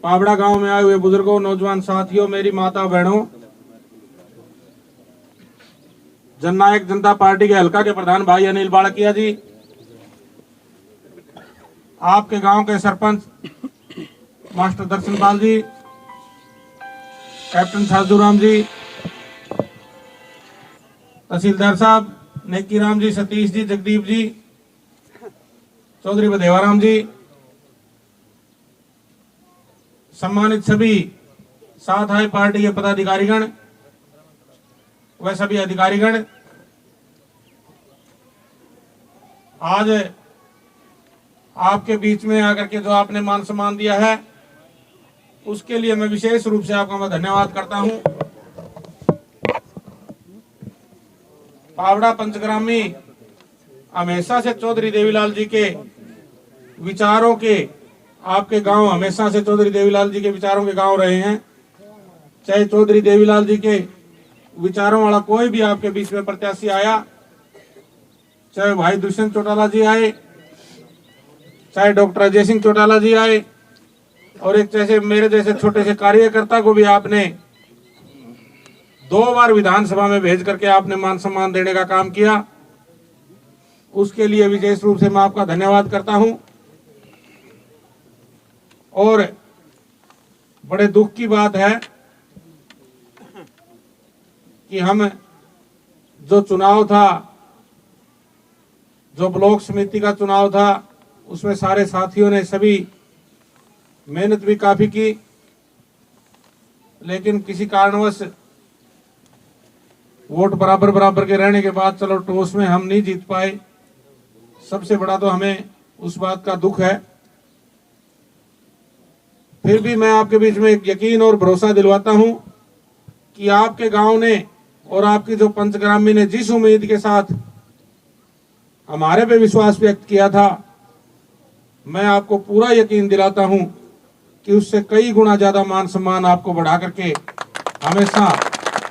पावड़ा गांव में आए हुए बुजुर्गों, नौजवान साथियों, मेरी माता बहनों, जननायक जनता पार्टी के हल्का के प्रधान भाई अनिल बाड़किया जी, आपके गांव के सरपंच मास्टर दर्शनपाल जी, कैप्टन साधुराम जी, तहसीलदार साहब नेकी राम जी, सतीश जी, जगदीप जी, चौधरी बदेवाराम जी, सम्मानित सभी साथ आए पार्टी के पदाधिकारीगण व सभी अधिकारीगण, आज आपके बीच में आकर के जो आपने मान सम्मान दिया है उसके लिए मैं विशेष रूप से आपका मैं धन्यवाद करता हूं। पावड़ा पंचग्रामी हमेशा से चौधरी देवीलाल जी के विचारों के, आपके गांव हमेशा से चौधरी देवीलाल जी के विचारों के गांव रहे हैं। चाहे चौधरी देवीलाल जी के विचारों वाला कोई भी आपके बीच में प्रत्याशी आया, चाहे भाई दुष्यंत चौटाला जी आए, चाहे डॉक्टर अजय सिंह चौटाला जी आए, और एक जैसे मेरे जैसे छोटे से कार्यकर्ता को भी आपने 2 बार विधानसभा में भेज करके आपने मान सम्मान देने का काम किया, उसके लिए विशेष रूप से मैं आपका धन्यवाद करता हूं। और बड़े दुख की बात है कि हम जो चुनाव था, जो ब्लॉक समिति का चुनाव था, उसमें सारे साथियों ने सभी मेहनत भी काफी की, लेकिन किसी कारणवश वोट बराबर बराबर के रहने के बाद चलो टॉस में हम नहीं जीत पाए। सबसे बड़ा तो हमें उस बात का दुख है। फिर भी मैं आपके बीच में एक यकीन और भरोसा दिलवाता हूं कि आपके गांव ने और आपकी जो पंचग्रामी ने जिस उम्मीद के साथ हमारे पे विश्वास व्यक्त किया था, मैं आपको पूरा यकीन दिलाता हूं कि उससे कई गुना ज्यादा मान सम्मान आपको बढ़ा करके हमेशा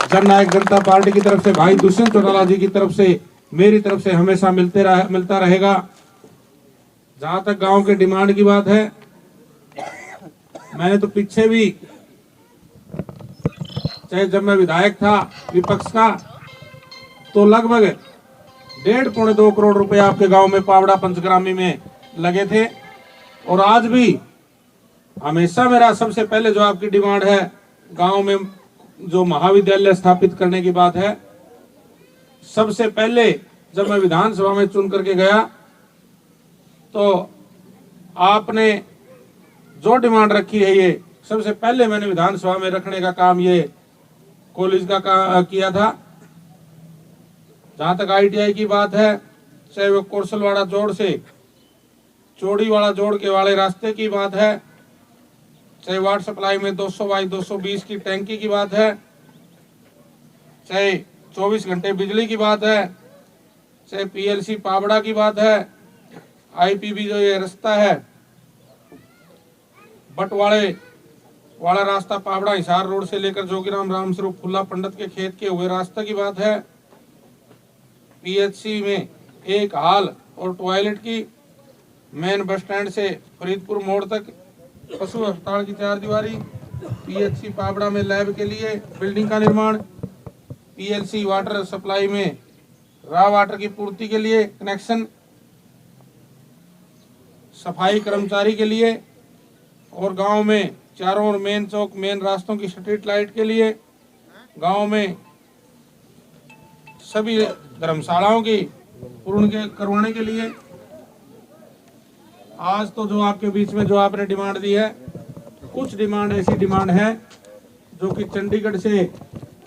जननायक जनता पार्टी की तरफ से, भाई दुष्यंत चौटाला जी की तरफ से, मेरी तरफ से हमेशा मिलता रहेगा। जहां तक गांव के डिमांड की बात है, मैंने तो पीछे भी, चाहे जब मैं विधायक था विपक्ष का, तो लगभग 1.5-2 करोड़ रुपए आपके गांव में पावड़ा पंचग्रामी में लगे थे। और आज भी हमेशा मेरा सबसे पहले जो आपकी डिमांड है, गांव में जो महाविद्यालय स्थापित करने की बात है, सबसे पहले जब मैं विधानसभा में चुन करके गया तो आपने जो डिमांड रखी है, ये सबसे पहले मैंने विधानसभा में रखने का काम ये कॉलेज का किया था। जहां तक ITI की बात है, चाहे वो कोरसलवाड़ा जोड़ से चौड़ीवाड़ा जोड़ के वाले रास्ते की बात है, चाहे वाटर सप्लाई में 200/220 की टैंकी की बात है, चाहे 24 घंटे बिजली की बात है, चाहे PLC पावड़ा की बात है, IPB जो ये रास्ता है, बटवाड़े वाला रास्ता पावड़ा हिसार रोड से लेकर जोगीराम रामस्वरूप फुल्ला पंडित के खेत के हुए रास्ते की बात है, PHC में एक हॉल और टॉयलेट की, मेन बस स्टैंड से फरीदपुर मोड़ तक पशु अस्पताल की 4 दीवारी, PHC पावड़ा में लैब के लिए बिल्डिंग का निर्माण, PLC वाटर सप्लाई में रॉ वाटर की पूर्ति के लिए कनेक्शन, सफाई कर्मचारी के लिए, और गांव में चारों ओर मेन चौक मेन रास्तों की स्ट्रीट लाइट के लिए, गांव में सभी धर्मशालाओं की पूर्ण करवाने के लिए। आज तो जो आपके बीच में जो आपने डिमांड दी है, कुछ डिमांड ऐसी डिमांड है जो कि चंडीगढ़ से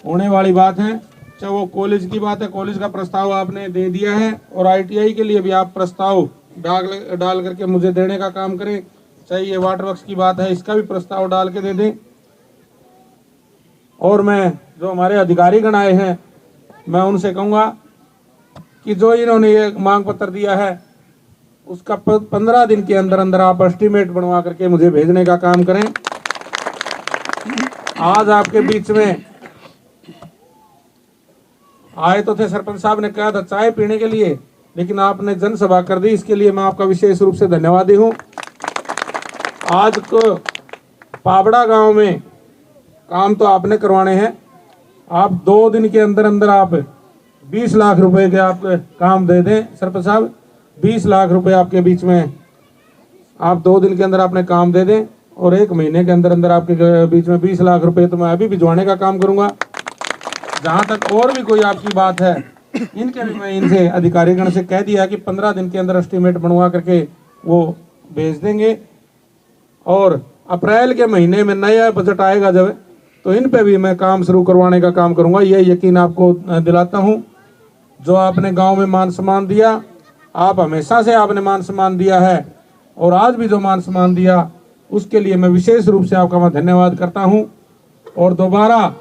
होने वाली बात है। चाहे वो कॉलेज की बात है, कॉलेज का प्रस्ताव आपने दे दिया है, और ITI के लिए भी आप प्रस्ताव डाल करके मुझे देने का काम करें। चाहे ये वाटर वर्क्स की बात है, इसका भी प्रस्ताव डाल के दे दें। और मैं जो हमारे अधिकारीगण आए हैं, मैं उनसे कहूँगा कि जो इन्होंने ये मांग पत्र दिया है उसका 15 दिन के अंदर अंदर आप एस्टीमेट बनवा करके मुझे भेजने का काम करें। आज आपके बीच में आए तो थे, सरपंच साहब ने कहा था चाय पीने के लिए, लेकिन आपने जनसभा कर दी, इसके लिए मैं आपका विशेष रूप से धन्यवादी हूं। आज को पाबड़ा गांव में काम तो आपने करवाने हैं। आप 2 दिन के अंदर अंदर आप 20 लाख रुपए के आप काम दे दें सरपंच साहब। 20 लाख रुपए आपके बीच में आप 2 दिन के अंदर आपने काम दे दें, और 1 महीने के अंदर अंदर आपके बीच में 20 लाख रुपए तो मैं अभी भिजवाने का काम करूंगा। जहां तक और भी कोई आपकी बात है, इनके भी मैं इनसे अधिकारीगण से कह दिया कि 15 दिन के अंदर एस्टीमेट बनवा करके वो भेज देंगे। और अप्रैल के महीने में नया बजट आएगा जब, तो इन पे भी मैं काम शुरू करवाने का काम करूंगा, ये यकीन आपको दिलाता हूं। जो आपने गांव में मान सम्मान दिया, आप हमेशा से आपने मान सम्मान दिया है, और आज भी जो मान सम्मान दिया उसके लिए मैं विशेष रूप से आपका मैं धन्यवाद करता हूं। और दोबारा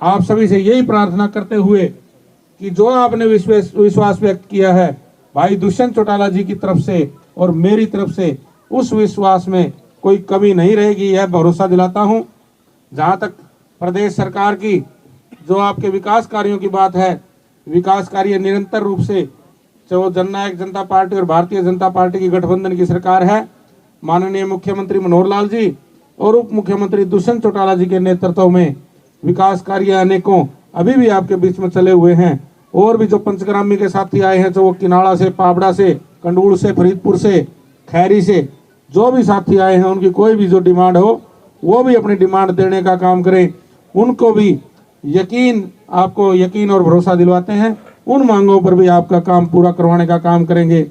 आप सभी से यही प्रार्थना करते हुए कि जो आपने विश्वास व्यक्त किया है भाई दुष्यंत चौटाला जी की तरफ से और मेरी तरफ से, उस विश्वास में कोई कमी नहीं रहेगी, यह भरोसा दिलाता हूं। जहां तक प्रदेश सरकार की जो आपके विकास कार्यों की बात है, विकास कार्य निरंतर रूप से जो जननायक जनता पार्टी और भारतीय जनता पार्टी की गठबंधन की सरकार है, माननीय मुख्यमंत्री मनोहर लाल जी और उप मुख्यमंत्री दुष्यंत चौटाला जी के नेतृत्व में विकास कार्य अनेकों अभी भी आपके बीच में चले हुए हैं। और भी जो पंचग्रामी के साथी आए हैं, जो वो किनाड़ा से, पाबड़ा से, कंडूल से, फरीदपुर से, खैरी से जो भी साथी आए हैं, उनकी कोई भी जो डिमांड हो वो भी अपनी डिमांड देने का काम करें। उनको भी यकीन, आपको यकीन और भरोसा दिलवाते हैं, उन मांगों पर भी आपका काम पूरा करवाने का काम करेंगे।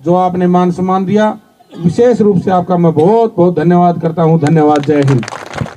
जो आपने मान सम्मान दिया, विशेष रूप से आपका मैं बहुत बहुत धन्यवाद करता हूं। धन्यवाद। जय हिंद।